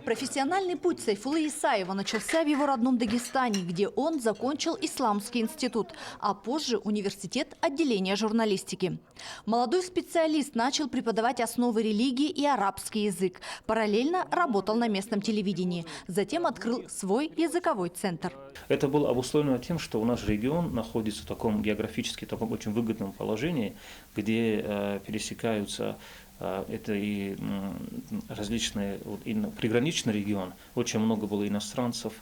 Профессиональный путь Сайфулы Исаева начался в его родном Дагестане, где он закончил Исламский институт, а позже университет отделения журналистики. Молодой специалист начал преподавать основы религии и арабский язык. Параллельно работал на местном телевидении. Затем открыл свой языковой центр. Это было обусловлено тем, что наш регион находится в таком географически таком очень выгодном положении, где пересекаются это и различные, и приграничный регион. Очень много было иностранцев,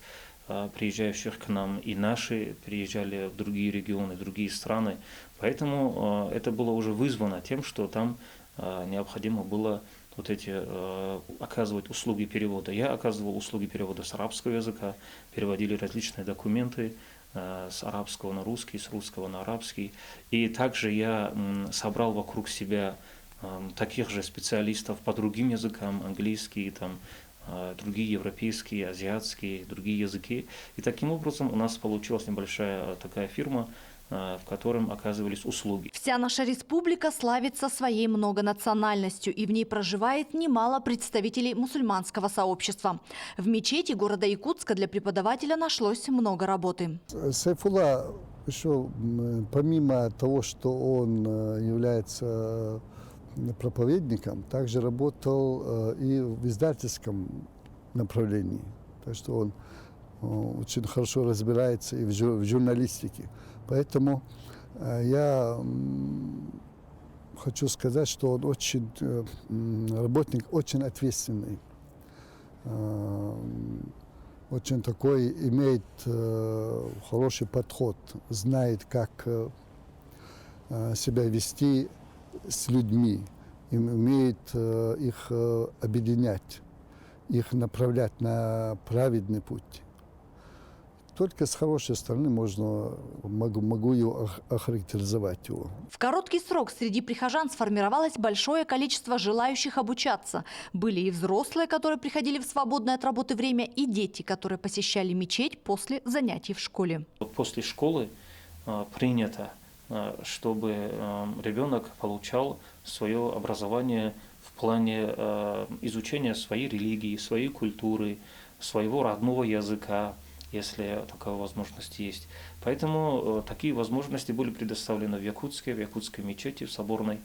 приезжающих к нам, и наши приезжали в другие регионы, в другие страны. Поэтому это было уже вызвано тем, что там необходимо было оказывать услуги перевода. Я оказывал услуги перевода с арабского языка, переводили различные документы с арабского на русский, с русского на арабский. И также я собрал вокруг себя таких же специалистов по другим языкам, английский, другие европейские, азиатские, другие языки. И таким образом у нас получилась небольшая такая фирма, в котором оказывались услуги. Вся наша республика славится своей многонациональностью, и в ней проживает немало представителей мусульманского сообщества. В мечети города Якутска для преподавателя нашлось много работы. Сайфулла еще, помимо того, что он является проповедником, также работал и в издательском направлении. Так что он очень хорошо разбирается и в журналистике. Поэтому я хочу сказать, что он очень работник очень ответственный, очень такой, имеет хороший подход, знает, как себя вести с людьми, и умеет их объединять, их направлять на праведный путь. Только с хорошей стороны могу его охарактеризовать его. В короткий срок среди прихожан сформировалось большое количество желающих обучаться. Были и взрослые, которые приходили в свободное от работы время, и дети, которые посещали мечеть после занятий в школе. После школы принято, чтобы ребенок получал свое образование в плане изучения своей религии, своей культуры, своего родного языка, если такая возможность есть. Поэтому такие возможности были предоставлены в Якутской мечети, в Соборной.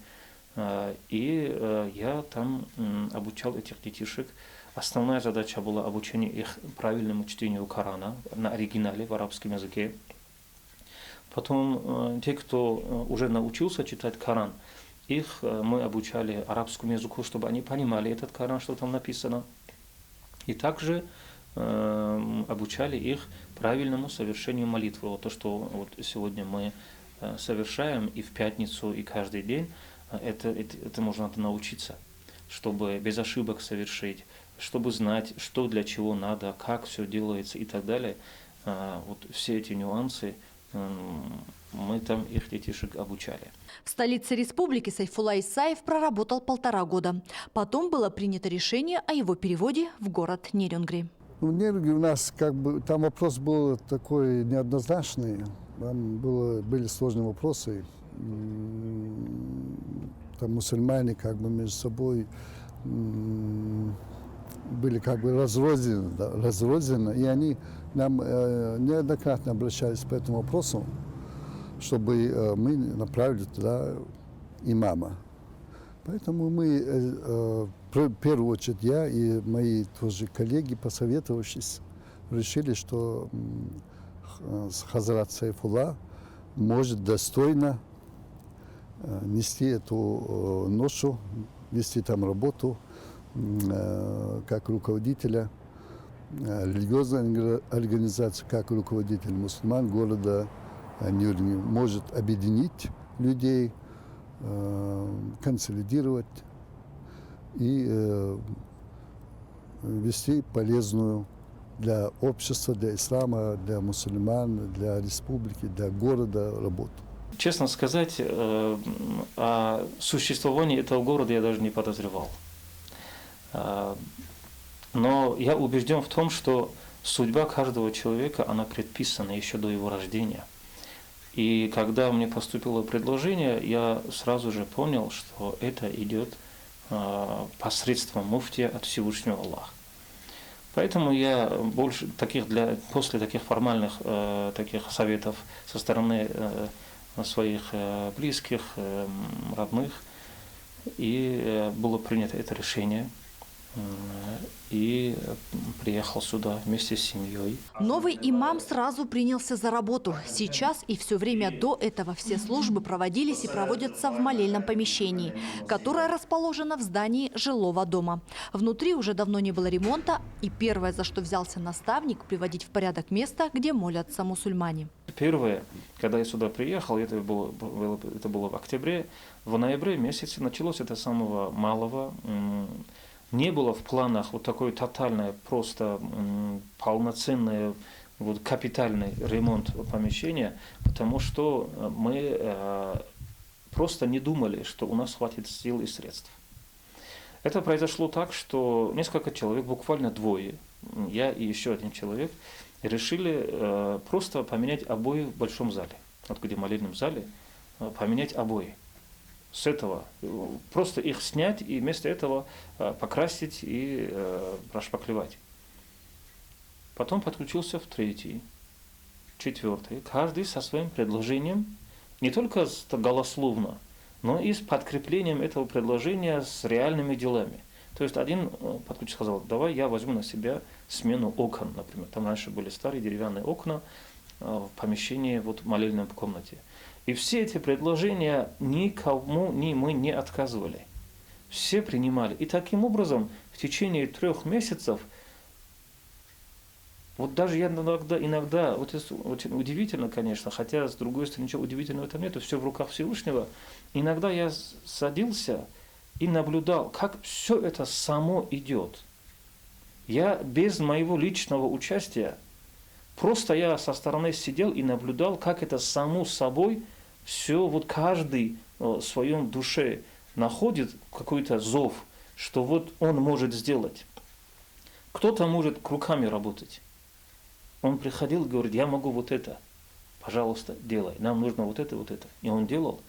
И я там обучал этих детишек. Основная задача была обучение их правильному чтению Корана на оригинале, в арабском языке. Потом те, кто уже научился читать Коран, их мы обучали арабскому языку, чтобы они понимали этот Коран, что там написано. И также обучали их правильному совершению молитвы. Вот то, что вот сегодня мы совершаем и в пятницу, и каждый день, это можно научиться, чтобы без ошибок совершить, чтобы знать, что для чего надо, как все делается и так далее. Вот все эти нюансы мы там их детишек обучали. В столице республики Сайфулла Исаев проработал 1,5 года. Потом было принято решение о его переводе в город Нерюнгри. В Нерюнгри у нас там вопрос был такой неоднозначный. Там были сложные вопросы. Там мусульмане между собой были разрознены, и они нам неоднократно обращались по этому вопросу, чтобы мы направили туда имама. Поэтому мы, в первую очередь, я и мои тоже коллеги, посоветовавшись, решили, что Хазрат Сайфулла может достойно нести эту ношу, вести там работу как руководителя религиозной организации, как руководитель мусульман города Нерюнгри. Может объединить людей, консолидировать и вести полезную для общества, для ислама, для мусульман, для республики, для города работу. Честно сказать, о существовании этого города я даже не подозревал. Но я убежден в том, что судьба каждого человека, она предписана еще до его рождения. И когда мне поступило предложение, я сразу же понял, что это идет посредством муфтия от Всевышнего Аллаха. Поэтому я больше после таких формальных таких советов со стороны своих близких, родных, и было принято это решение. И приехал сюда вместе с семьей. Новый имам сразу принялся за работу. Сейчас и все время до этого все службы проводились и проводятся в молельном помещении, которое расположено в здании жилого дома. Внутри уже давно не было ремонта, и первое, за что взялся наставник, приводить в порядок место, где молятся мусульмане. Первое, когда я сюда приехал, это было в октябре, в ноябре месяце началось это с самого малого. Не было в планах вот такой тотальный, просто полноценный, вот, капитальный ремонт помещения, потому что мы просто не думали, что у нас хватит сил и средств. Это произошло так, что несколько человек, буквально двое, я и еще один человек, решили просто поменять обои в большом зале, вот где в молельном зале, поменять обои. С этого просто их снять и вместо этого покрасить и прошпаклевать. Потом подключился в третий, четвертый, каждый со своим предложением, не только голословно, но и с подкреплением этого предложения с реальными делами. То есть один подключил, сказал: давай я возьму на себя смену окон, например. Там раньше были старые деревянные окна в помещении, вот в молельной комнате. И все эти предложения никому мы не отказывали. Все принимали. И таким образом в течение 3 месяцев, вот даже я иногда вот это очень удивительно, конечно, хотя с другой стороны ничего удивительного в этом нет, все в руках Всевышнего. Иногда я садился и наблюдал, как все это само идет. Я без моего личного участия, просто я со стороны сидел и наблюдал, как это само собой все, вот каждый в своем душе находит какой-то зов, что вот он может сделать. Кто-то может руками работать. Он приходил и говорит: я могу вот это, пожалуйста, делай, нам нужно вот это, вот это. И он делал.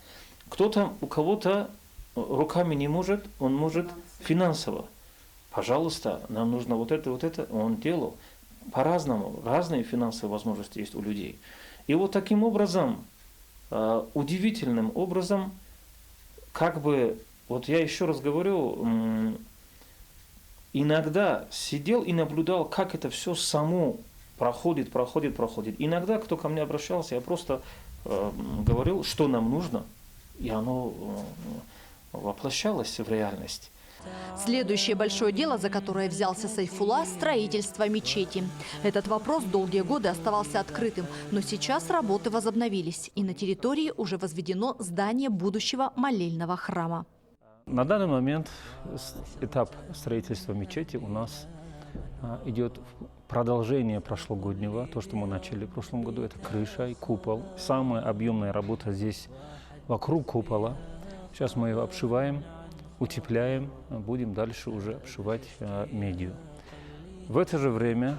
Кто-то, у кого-то руками не может, он может финансово. Пожалуйста, нам нужно вот это, он делал. По-разному, разные финансовые возможности есть у людей. И вот таким образом, удивительным образом, как бы, вот я еще раз говорю, иногда сидел и наблюдал, как это все само проходит. Иногда, кто ко мне обращался, я просто говорил, что нам нужно, и оно воплощалось в реальность. Следующее большое дело, за которое взялся Сайфулла – строительство мечети. Этот вопрос долгие годы оставался открытым, но сейчас работы возобновились, и на территории уже возведено здание будущего молельного храма. На данный момент этап строительства мечети у нас идет продолжение прошлогоднего. То, что мы начали в прошлом году, это крыша и купол. Самая объемная работа здесь вокруг купола. Сейчас мы его обшиваем, утепляем, будем дальше уже обшивать медью. В это же время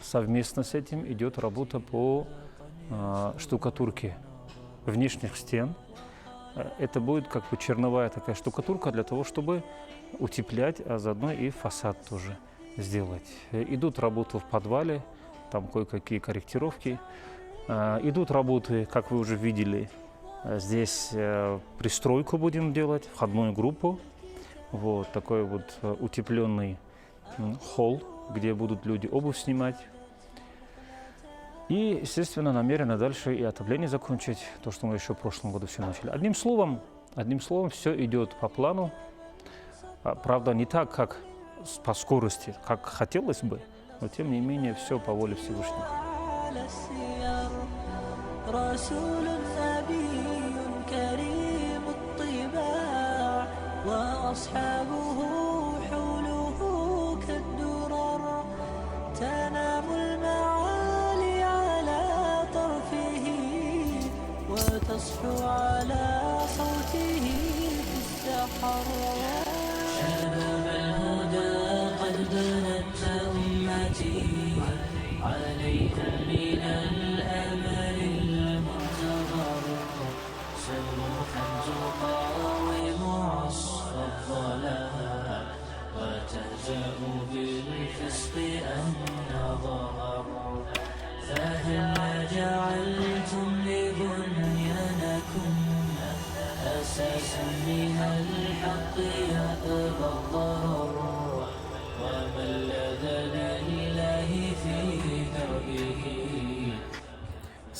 совместно с этим идет работа по штукатурке внешних стен. Это будет как бы черновая такая штукатурка для того, чтобы утеплять, а заодно и фасад тоже сделать. Идут работы в подвале, там кое-какие корректировки. Идут работы, как вы уже видели, здесь пристройку будем делать, входную группу. Вот такой вот утепленный холл, где будут люди обувь снимать. И, естественно, намерены дальше и отопление закончить, то, что мы еще в прошлом году все начали. Одним словом, все идет по плану. Правда, не так, как по скорости, как хотелось бы, но тем не менее все по воле Всевышнего. تصحو على صوته في السحر شباب الهدى قد بنت أمتي عليها من الأمل المنتظر سوفا تقاوم عصف الظلام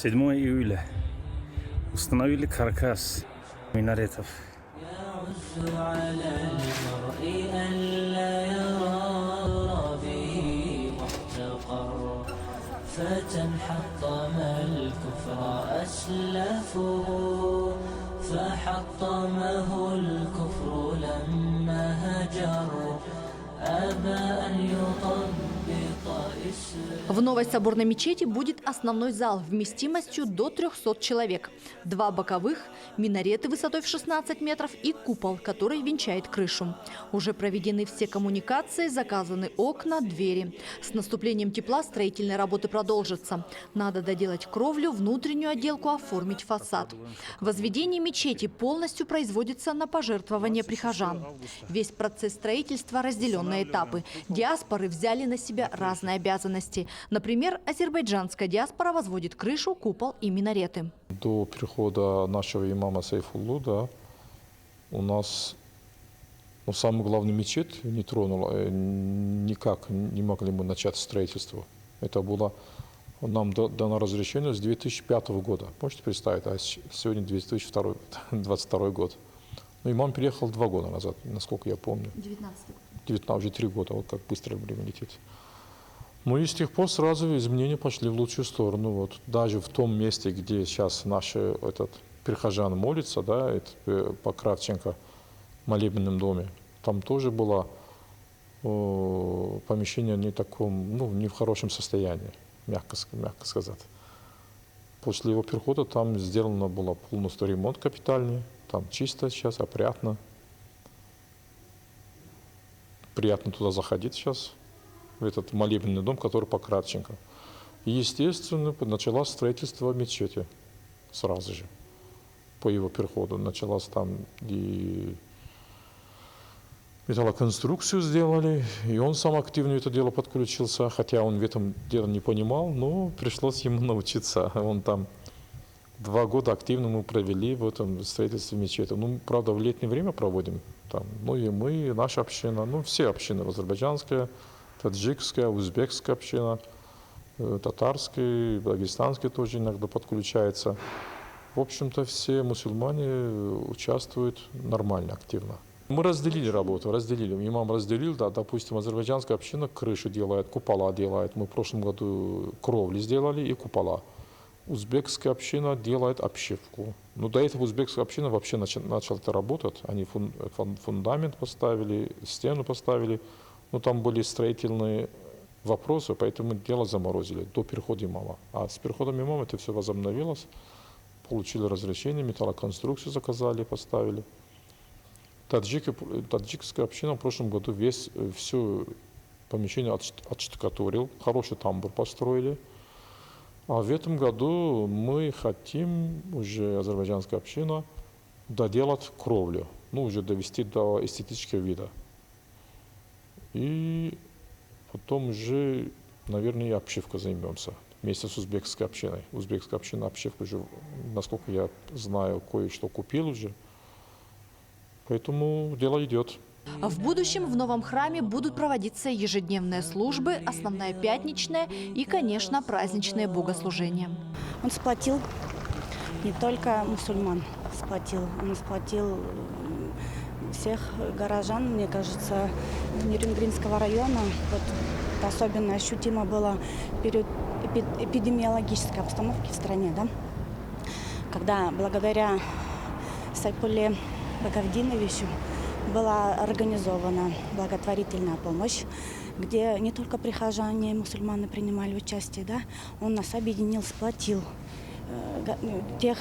7 июля установили каркас минаретов. يعز على المرء ألا يرى به محتقر فتى حطم الكفر أسلفه فحطمه الكفر لما هجر أبى أن يطبق إسلام. В новой соборной мечети будет основной зал вместимостью до 300 человек. 2 боковых, минареты высотой в 16 метров и купол, который венчает крышу. Уже проведены все коммуникации, заказаны окна, двери. С наступлением тепла строительные работы продолжатся. Надо доделать кровлю, внутреннюю отделку, оформить фасад. Возведение мечети полностью производится на пожертвование прихожан. Весь процесс строительства разделен на этапы. Диаспоры взяли на себя разные обязанности. Например, азербайджанская диаспора возводит крышу, купол и минареты. До прихода нашего имама Сайфуллу, да, у нас самый главный мечеть не тронула, никак не могли мы начать строительство. Это было нам дано разрешение с 2005 года. Можете представить, а сегодня 2022 год. Но имам переехал 2 года назад, насколько я помню. 19 уже 3 года, вот как быстро время летит. Ну и с тех пор сразу изменения пошли в лучшую сторону. Вот даже в том месте, где сейчас наши прихожан молятся, да, по Кравченко, в молебенном доме, там тоже было помещение не таком, не в хорошем состоянии, мягко сказать. После его прихода там сделано было полностью ремонт капитальный, там чисто сейчас, опрятно. Приятно туда заходить сейчас, в этот молебенный дом, который по Кравченко. И, естественно, началось строительство мечети сразу же, по его приходу. Началось там и металлоконструкцию сделали, и он сам активно это дело подключился, хотя он в этом деле не понимал, но пришлось ему научиться. Он там 2 года активно мы провели в этом строительстве мечети. Ну, правда, в летнее время проводим там. Ну и мы, и наша община, все общины, азербайджанская, таджикская, узбекская община, татарская, дагестанская тоже иногда подключается. В общем-то, все мусульмане участвуют нормально, активно. Мы разделили работу, Имам разделил, да, допустим, азербайджанская община крышу делает, купола делает. Мы в прошлом году кровли сделали и купола. Узбекская община делает обшивку. Но до этого узбекская община вообще начала это работать. Они фундамент поставили, стену поставили. Но там были строительные вопросы, поэтому дело заморозили до перехода имама. А с переходом имама это все возобновилось. Получили разрешение, металлоконструкцию заказали, поставили. Таджикская община в прошлом году все помещение отштукатурил, хороший тамбур построили. А в этом году мы хотим, уже азербайджанская община, доделать кровлю, уже довести до эстетического вида. И потом уже, наверное, и обшивкой займемся вместе с узбекской общиной. Узбекская община обшивку уже, насколько я знаю, кое-что купил уже. Поэтому дело идет. В будущем в новом храме будут проводиться ежедневные службы, основная пятничная и, конечно, праздничные богослужения. Он сплотил не только мусульман, он сплотил всех горожан, мне кажется, Нерюнгринского района. Вот особенно ощутимо было в период эпидемиологической обстановки в стране, да? Когда благодаря Сайпуле Багавдиновичу была организована благотворительная помощь, где не только прихожане, мусульмане принимали участие, да? Он нас объединил, сплотил тех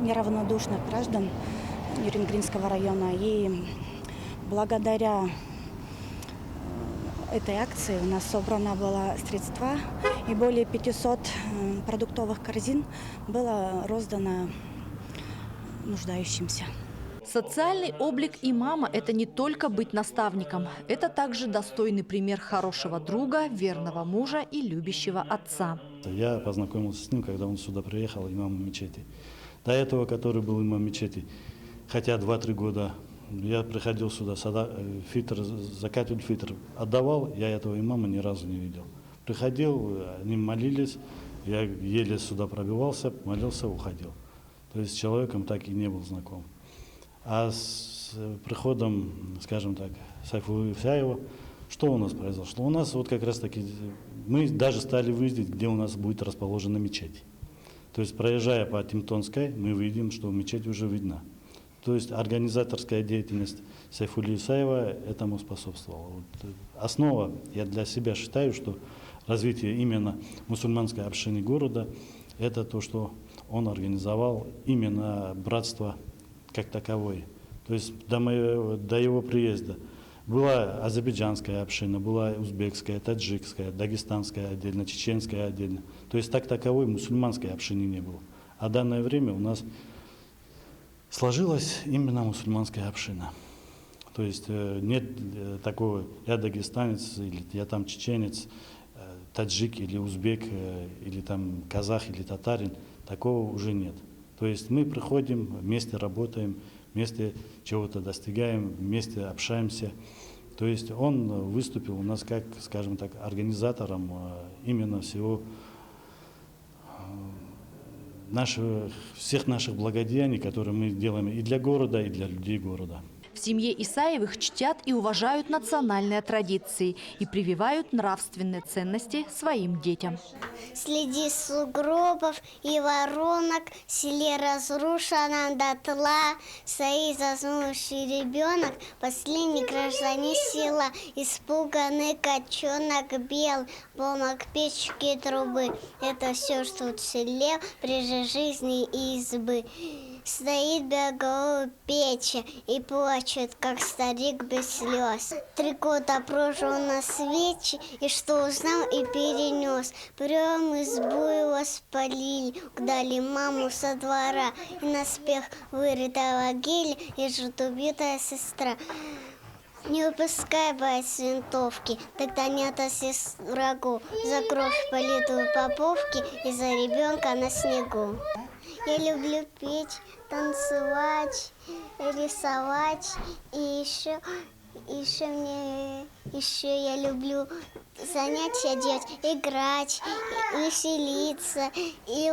неравнодушных граждан Нерюнгринского района. И благодаря этой акции у нас собрано было средства, и более 500 продуктовых корзин было роздано нуждающимся. Социальный облик имама – это не только быть наставником. Это также достойный пример хорошего друга, верного мужа и любящего отца. Я познакомился с ним, когда он сюда приехал, имамом мечети. До этого, который был имам мечети, хотя 2-3 года, я приходил сюда, закатуль фитр отдавал, я этого имама ни разу не видел. Приходил, они молились, Я еле сюда пробивался, молился, уходил. То есть с человеком так и не был знаком. А с приходом, скажем так, Сайфуллы Исаева, что у нас произошло? У нас вот как раз таки, мы даже стали выездить, где у нас будет расположена мечеть. То есть проезжая по Тимтонской, мы видим, что мечеть уже видна. То есть организаторская деятельность Сайфуллы Исаева этому способствовала. Вот основа, я для себя считаю, что развитие именно мусульманской общины города, это то, что он организовал именно братство как таковое. То есть до его приезда была азербайджанская община, была узбекская, таджикская, дагестанская отдельно, чеченская отдельно. То есть так таковой мусульманской общины не было. А в данное время у нас сложилась именно мусульманская община. То есть нет такого, я дагестанец, или я там чеченец, таджик или узбек, или там казах, или татарин. Такого уже нет. То есть мы приходим, вместе работаем, вместе чего-то достигаем, вместе общаемся. То есть он выступил у нас как, скажем так, организатором именно всего всех наших благодеяний, которые мы делаем и для города, и для людей города. В семье Исаевых чтят и уважают национальные традиции и прививают нравственные ценности своим детям. Среди сугробов и воронок в селе разрушено дотла стоит заснувший ребенок, последний гражданин села, испуганный котенок бел, полнок печки трубы. Это все, что в селе прежде жизни избы. Стоит беговой печи и плачет, как старик без слез. 3 года прожил на свете, и что узнал и перенес. Прям избу его спалили, угнали маму со двора. И наспех вырыта гель, лежит убитая сестра. Не упускай, боец, винтовки, тогда не отоси врагу. За кровь политую поповки и за ребенка на снегу. Я люблю петь, танцевать, рисовать, и еще я люблю занятия делать, играть, веселиться, и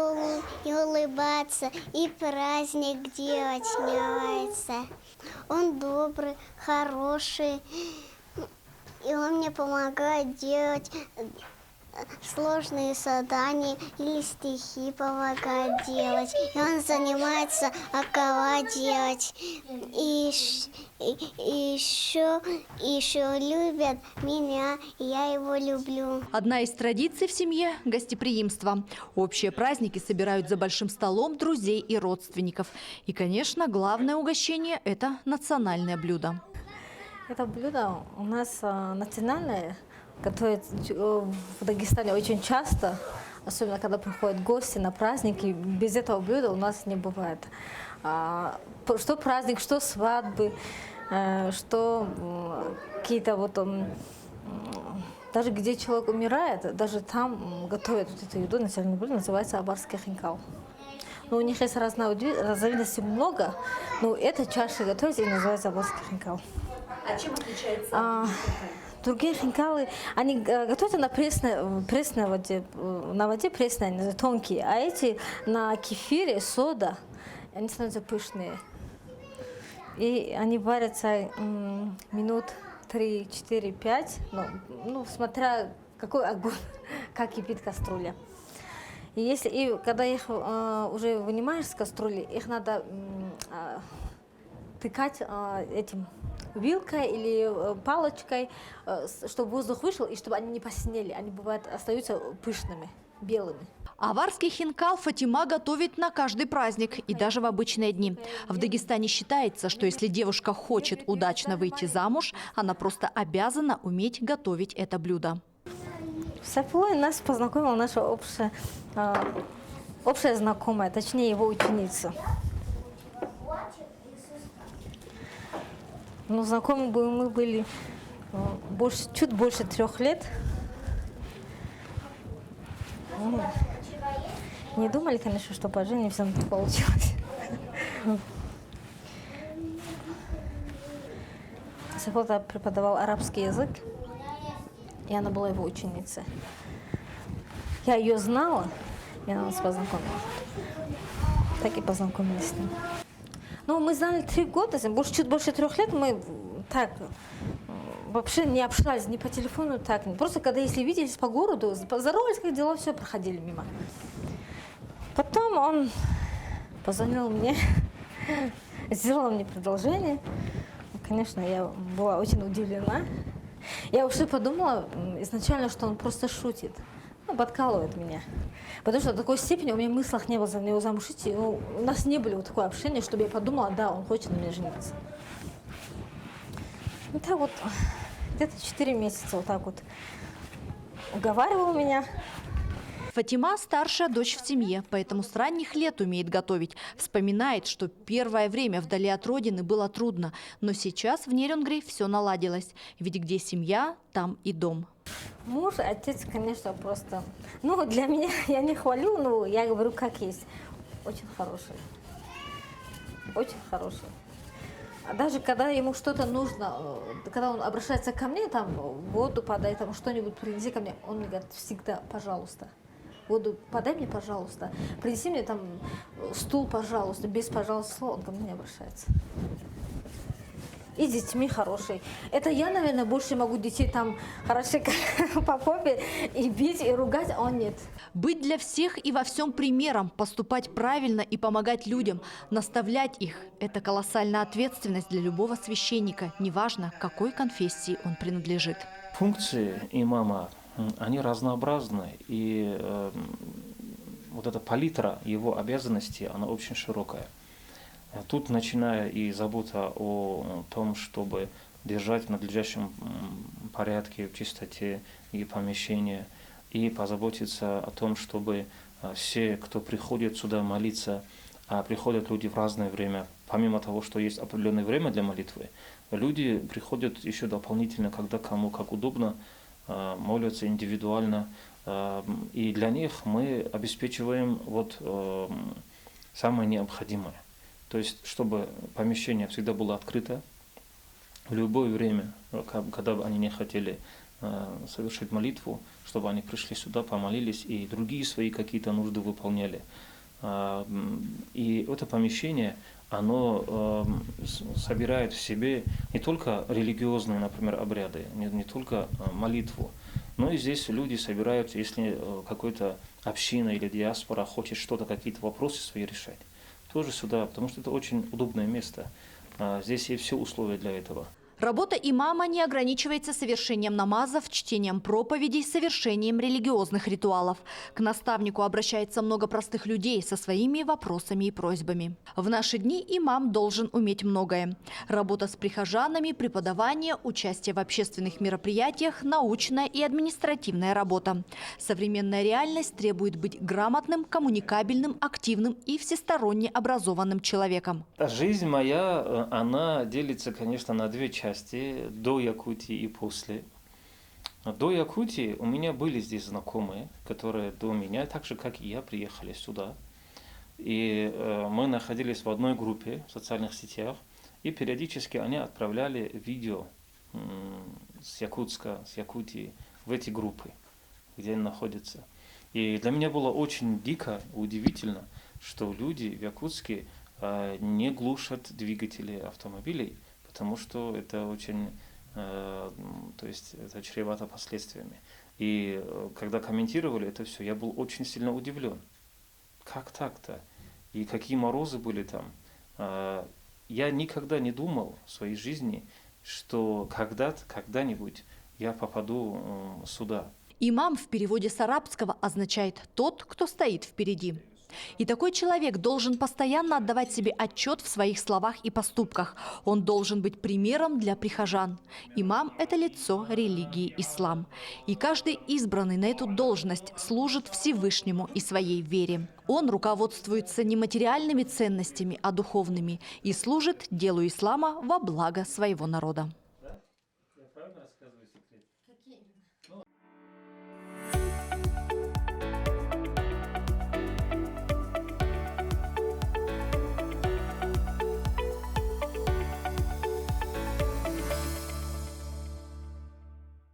улыбаться, и праздник делать мне нравится. Он добрый, хороший, и он мне помогает делать сложные задания или стихи помогает делать. И он занимается окова делать. И еще любят меня, и я его люблю. Одна из традиций в семье – гостеприимство. Общие праздники собирают за большим столом друзей и родственников. И, конечно, главное угощение – это национальное блюдо. Это блюдо у нас национальное. Готовят в Дагестане очень часто, особенно когда приходят гости на праздники. Без этого блюда у нас не бывает. Что праздник, что свадьбы, что какие-то вот... Даже где человек умирает, даже там готовят вот эту еду, национальное блюдо, называется абарский хинкал. Но у них есть разновидностей много, но эта чаша готовится и называется абарский хинкал. А чем отличается? Другие хинкалы, они готовятся на пресной воде, на воде пресной, тонкие, а эти на кефире, сода, они становятся пышные. И они варятся минут 3, 4, 5, ну, смотря какой огонь, как кипит кастрюля. И когда их уже вынимаешь с кастрюли, их надо тыкать этим вилкой или палочкой, чтобы воздух вышел и чтобы они не посинели. Они бывают, остаются пышными, белыми. Аварский хинкал Фатима готовит на каждый праздник и даже в обычные дни. В Дагестане считается, что если девушка хочет удачно выйти замуж, она просто обязана уметь готовить это блюдо. С Сайфуллой нас познакомила наша общая знакомая, точнее его ученица. Но знакомы мы были чуть больше 3 лет. Не думали, конечно, что поженимся, но так получилось. Сайфулла преподавал арабский язык, и она была его ученицей. Я ее знала, и она нас познакомила. Так и познакомились с ним. Ну, мы знали 3 года, чуть больше 3 лет мы так вообще не общались ни по телефону, так. Просто когда если виделись по городу, поздоровались, как дела, все, проходили мимо. Потом он позвонил мне, сделал мне предложение. Конечно, я была очень удивлена. Я уже подумала изначально, что он просто шутит, подкалывает меня. Потому что до такой степени у меня в мыслях не было за него замуж идти. У нас не было вот такое общение, чтобы я подумала, да, он хочет на меня жениться. Вот так вот, где-то 4 месяца вот так вот уговаривал меня. Фатима – старшая дочь в семье, поэтому с ранних лет умеет готовить. Вспоминает, что первое время вдали от родины было трудно, но сейчас в Нерюнгри все наладилось. Ведь где семья, там и дом. Муж, отец, конечно, просто... Ну, для меня, я не хвалю, но я говорю, как есть. Очень хороший. Очень хороший. А даже когда ему что-то нужно, когда он обращается ко мне, там, воду подай, там, что-нибудь принеси ко мне, он мне говорит, всегда, пожалуйста. Воду подай мне, пожалуйста. Принеси мне там стул, пожалуйста. Без пожалуйста слова он ко мне не обращается. И с детьми хороший. Это я, наверное, больше могу детей там хорошенько по попе и бить, и ругать, а он нет. Быть для всех и во всем примером, поступать правильно и помогать людям, наставлять их – это колоссальная ответственность для любого священника, неважно, какой конфессии он принадлежит. Функции имама, они разнообразны, и вот эта палитра его обязанностей, она очень широкая. Тут, начиная и забота о том, чтобы держать в надлежащем порядке, в чистоте и помещения, и позаботиться о том, чтобы все, кто приходит сюда молиться, а приходят люди в разное время, помимо того, что есть определенное время для молитвы, люди приходят еще дополнительно, когда кому как удобно, молятся индивидуально, и для них мы обеспечиваем вот самое необходимое. То есть, чтобы помещение всегда было открыто в любое время, когда бы они не хотели совершить молитву, чтобы они пришли сюда, помолились и другие свои какие-то нужды выполняли. И это помещение, оно собирает в себе не только религиозные, например, обряды, не только молитву, но и здесь люди собираются, если какая-то община или диаспора хочет что-то, какие-то вопросы свои решать, тоже сюда, потому что это очень удобное место. Здесь есть все условия для этого. Работа имама не ограничивается совершением намазов, чтением проповедей, совершением религиозных ритуалов. К наставнику обращается много простых людей со своими вопросами и просьбами. В наши дни имам должен уметь многое. Работа с прихожанами, преподавание, участие в общественных мероприятиях, научная и административная работа. Современная реальность требует быть грамотным, коммуникабельным, активным и всесторонне образованным человеком. Жизнь моя, она делится, конечно, на 2 части. До Якутии и после. До Якутии у меня были здесь знакомые, которые до меня, так же как и я, приехали сюда. И мы находились в одной группе в социальных сетях, и периодически они отправляли видео с Якутска, с Якутии в эти группы, где они находятся. И для меня было очень дико, удивительно, что люди в Якутске не глушат двигатели автомобилей, потому что это очень, то есть это чревато последствиями. И когда комментировали это все, я был очень сильно удивлен. Как так-то? И какие морозы были там? Я никогда не думал в своей жизни, что когда-нибудь я попаду сюда. Имам в переводе с арабского означает «тот, кто стоит впереди». И такой человек должен постоянно отдавать себе отчет в своих словах и поступках. Он должен быть примером для прихожан. Имам – это лицо религии ислам. И каждый избранный на эту должность служит Всевышнему и своей вере. Он руководствуется не материальными ценностями, а духовными и служит делу ислама во благо своего народа.